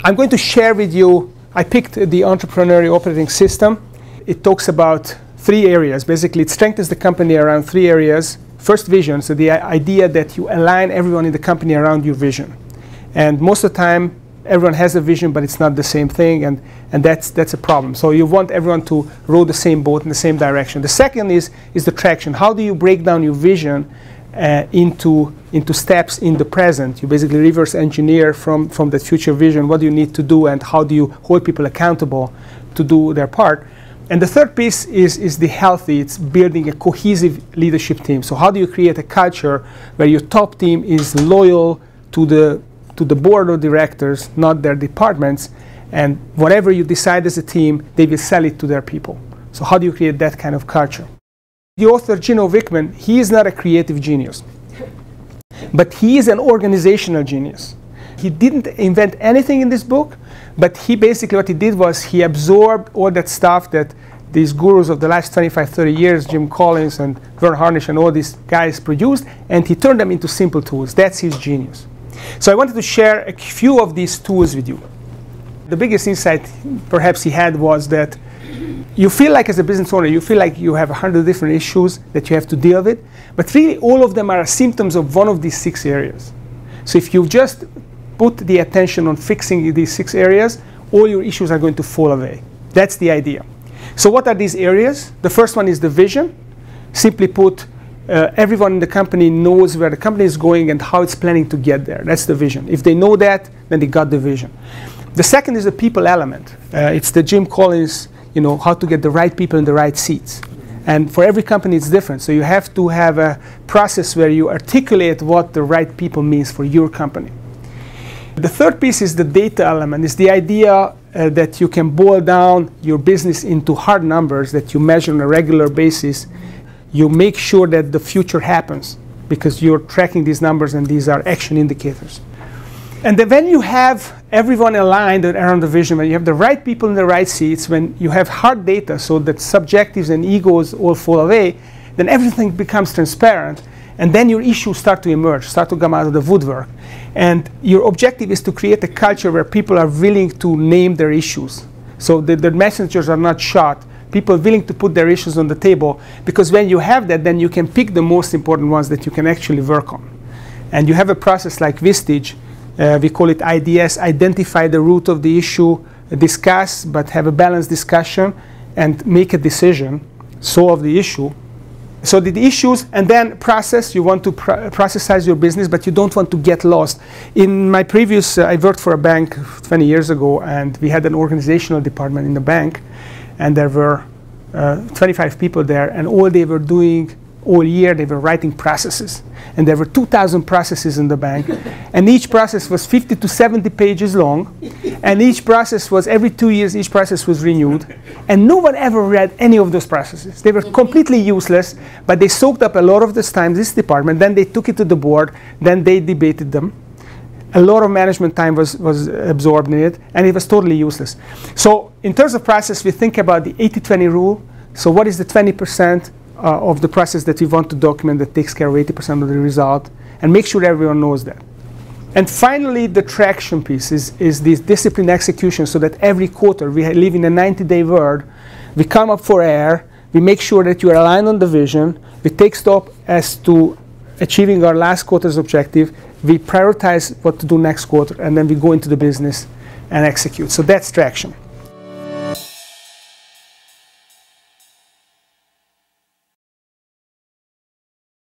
I'm going to share with you, I picked the Entrepreneurial operating system. It talks about 3 areas. Basically, it strengthens the company around 3 areas. First, vision, so the idea that you align everyone in the company around your vision. And most of the time, everyone has a vision, but it's not the same thing, and that's a problem. So you want everyone to row the same boat in the same direction. The second is the traction. How do you break down your vision into steps in the present? You basically reverse engineer from that future vision. What do you need to do, and how do you hold people accountable to do their part? And the third piece is the healthy. It's building a cohesive leadership team. So how do you create a culture where your top team is loyal to the board of directors, not their departments, and whatever you decide as a team, they will sell it to their people. So how do you create that kind of culture? The author, Gino Wickman, he is not a creative genius, but he is an organizational genius. He didn't invent anything in this book, but he basically, what he did was he absorbed all that stuff that these gurus of the last 25, 30 years, Jim Collins and Vern Harnish and all these guys produced, and he turned them into simple tools. That's his genius. So I wanted to share a few of these tools with you. The biggest insight perhaps he had was that you feel like, as a business owner, you feel like you have 100 different issues that you have to deal with, but really all of them are symptoms of one of these 6 areas. So if you just put the attention on fixing these 6 areas, all your issues are going to fall away. That's the idea. So what are these areas? The first one is the vision. Simply put, everyone in the company knows where the company is going and how it's planning to get there. That's the vision. If they know that, then they got the vision. The second is the people element. It's the Jim Collins, how to get the right people in the right seats. And for every company, it's different. So you have to have a process where you articulate what the right people means for your company. The third piece is the data element. It's the idea that you can boil down your business into hard numbers that you measure on a regular basis. You make sure that the future happens because you're tracking these numbers, and these are action indicators. And then when you have everyone aligned around the vision, when you have the right people in the right seats, when you have hard data so that subjectives and egos all fall away, then everything becomes transparent. And then your issues start to emerge, start to come out of the woodwork. And your objective is to create a culture where people are willing to name their issues. So the messengers are not shot. People are willing to put their issues on the table, because when you have that, then you can pick the most important ones that you can actually work on. And you have a process like Vistage. We call it IDS, identify the root of the issue, discuss, but have a balanced discussion, and make a decision, solve the issue. So the issues, and then process. You want to processize your business, but you don't want to get lost. In my previous, I worked for a bank 20 years ago, and we had an organizational department in the bank, and there were 25 people there, and all they were doing all year, they were writing processes. And there were 2,000 processes in the bank, and each process was 50 to 70 pages long, and each process was, every 2 years, each process was renewed, and no one ever read any of those processes. They were completely useless, but they soaked up a lot of this time, this department, then they took it to the board, then they debated them. A lot of management time was absorbed in it, and it was totally useless. So in terms of process, we think about the 80-20 rule. So what is the 20% of the process that we want to document that takes care of 80% of the result, and make sure everyone knows that. And finally, the traction piece is this disciplined execution, so that every quarter, we live in a 90-day world, we come up for air, we make sure that you are aligned on the vision, we take stock as to achieving our last quarter's objective, we prioritize what to do next quarter, and then we go into the business and execute. So that's traction.